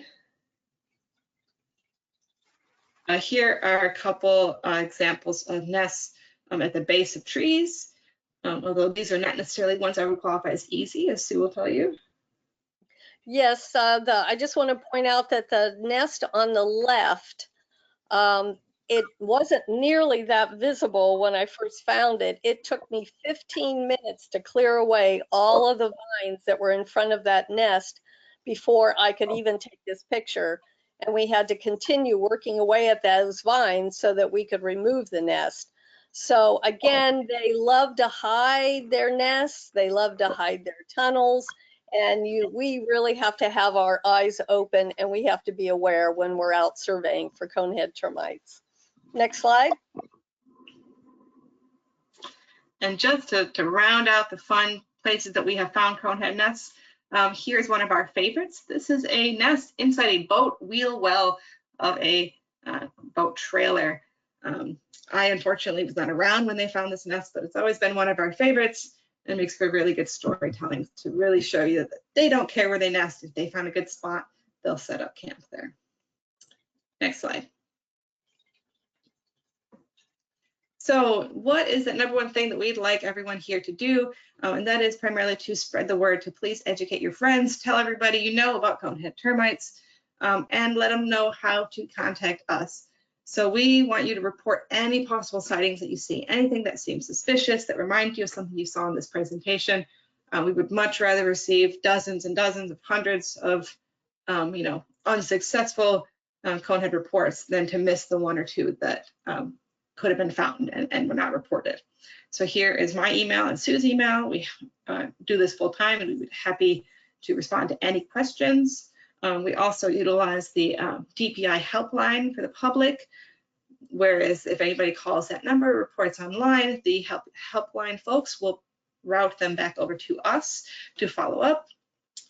Here are a couple examples of nests at the base of trees, although these are not necessarily ones I would qualify as easy, as Sue will tell you. Yes, I just want to point out that the nest on the left, it wasn't nearly that visible when I first found it. It took me 15 minutes to clear away all of the vines that were in front of that nest before I could even take this picture. And we had to continue working away at those vines so that we could remove the nest. So again, they love to hide their nests. They love to hide their tunnels. And we really have to have our eyes open, and we have to be aware when we're out surveying for conehead termites. Next slide. And just to round out the fun places that we have found conehead nests, here's one of our favorites. This is a nest inside a boat wheel well of a boat trailer. I unfortunately was not around when they found this nest, but it's always been one of our favorites and makes for really good storytelling to really show you that they don't care where they nest. If they find a good spot, they'll set up camp there. Next slide. So what is the number 1 thing that we'd like everyone here to do? And that is primarily to spread the word, to please educate your friends, tell everybody you know about conehead termites, and let them know how to contact us. So we want you to report any possible sightings that you see, anything that seems suspicious, that reminds you of something you saw in this presentation. We would much rather receive dozens and dozens of hundreds of unsuccessful Conehead reports than to miss the 1 or 2 that could have been found and were not reported. So here is my email and Sue's email. We do this full time, and we'd be happy to respond to any questions. We also utilize the DPI helpline for the public, whereas if anybody calls that number, reports online, the helpline folks will route them back over to us to follow up.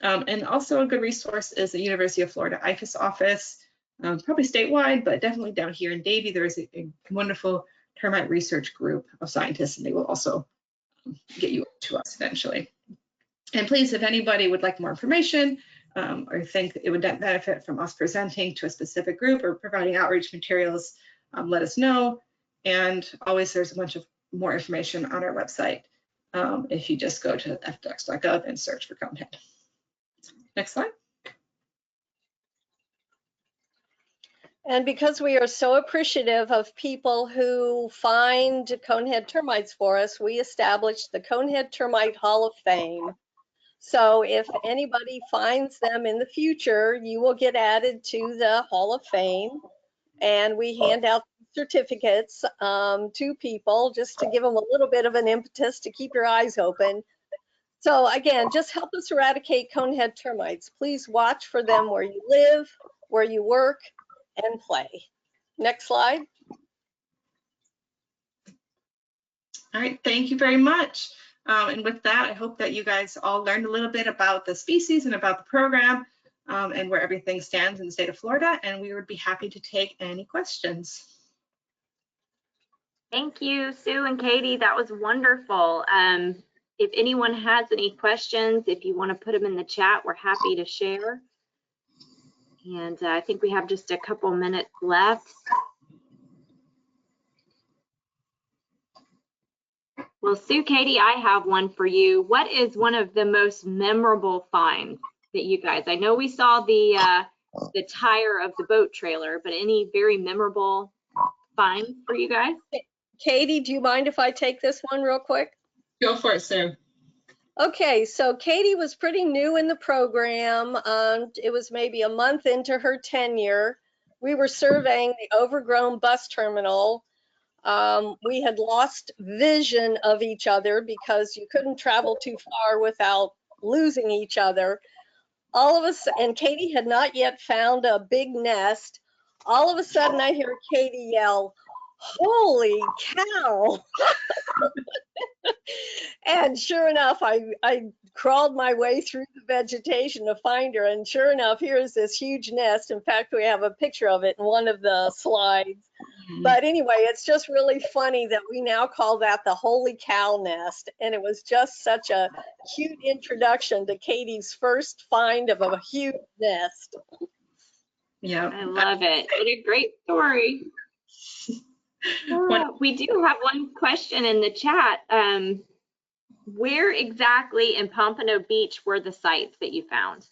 And also a good resource is the University of Florida IFAS office, probably statewide, but definitely down here in Davie, there is a wonderful termite research group of scientists, and they will also get you to us eventually. And please, if anybody would like more information or think it would benefit from us presenting to a specific group or providing outreach materials, let us know. And always there's a bunch of more information on our website if you just go to fdex.gov and search for Conehead. Next slide. And because we are so appreciative of people who find Conehead termites for us, we established the Conehead Termite Hall of Fame. So if anybody finds them in the future, you will get added to the Hall of Fame. And we hand out certificates to people just to give them a little bit of an impetus to keep your eyes open. So again, just help us eradicate Conehead termites. Please watch for them where you live, where you work, and play. Next slide. All right, thank you very much. And with that, I hope that you guys all learned a little bit about the species and about the program and where everything stands in the state of Florida, and we would be happy to take any questions. Thank you, Sue and Katie. That was wonderful. If anyone has any questions, if you want to put them in the chat, we're happy to share. And I think we have just a couple minutes left. Well, Sue, Katie, I have one for you. What is one of the most memorable finds that you guys, I know we saw the tire of the boat trailer, but any very memorable finds for you guys? Katie, do you mind if I take this one real quick? Go for it, Sue. Okay, so Katie was pretty new in the program. It was maybe a month into her tenure. We were surveying the overgrown bus terminal. We had lost vision of each other because you couldn't travel too far without losing each other. All of us, and Katie had not yet found a big nest. All of a sudden I hear Katie yell, "Holy cow!" And sure enough, I crawled my way through the vegetation to find her. And sure enough, here's this huge nest. In fact, we have a picture of it in one of the slides. But anyway, it's just really funny that we now call that the Holy Cow Nest. And it was just such a cute introduction to Katie's first find of a huge nest. Yeah, I love it. What a great story. We do have one question in the chat. Where exactly in Pompano Beach were the sites that you found?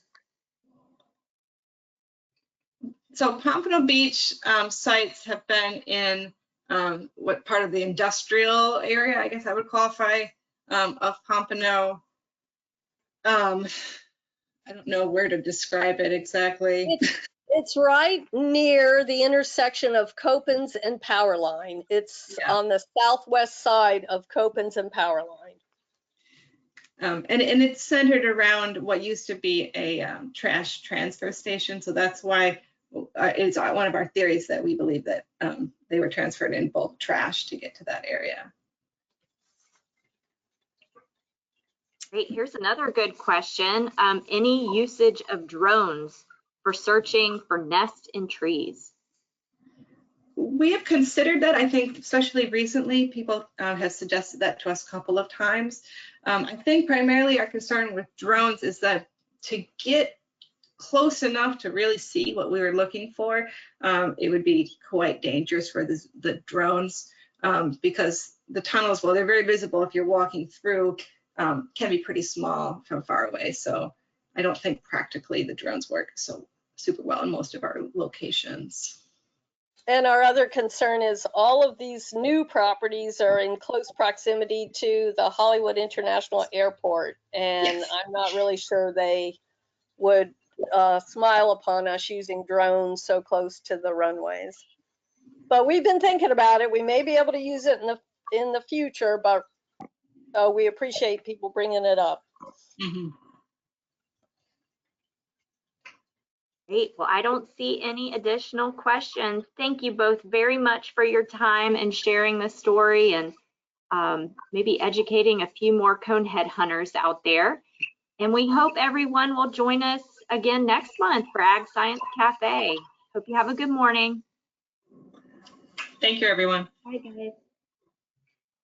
So Pompano Beach sites have been in what part of the industrial area, I guess I would qualify, of Pompano. I don't know where to describe it exactly. It's right near the intersection of Copans and Powerline. It's on the southwest side of Copans and Powerline. And it's centered around what used to be a trash transfer station. So that's why it's one of our theories that we believe that they were transferred in bulk trash to get to that area. Great. Here's another good question. Any usage of drones for searching for nests in trees? We have considered that. I think especially recently, people have suggested that to us a couple of times. I think primarily our concern with drones is that to get close enough to really see what we were looking for, it would be quite dangerous for the drones because the tunnels, while they're very visible if you're walking through, can be pretty small from far away. So I don't think practically the drones work so super well in most of our locations. And our other concern is all of these new properties are in close proximity to the Hollywood International Airport. And I'm not really sure they would smile upon us using drones so close to the runways. But we've been thinking about it. We may be able to use it in the future, but we appreciate people bringing it up. Mhm. Great. Well, I don't see any additional questions. Thank you both very much for your time and sharing the story and maybe educating a few more conehead hunters out there. And we hope everyone will join us again next month for Ag Science Cafe. Hope you have a good morning. Thank you, everyone. Bye, guys.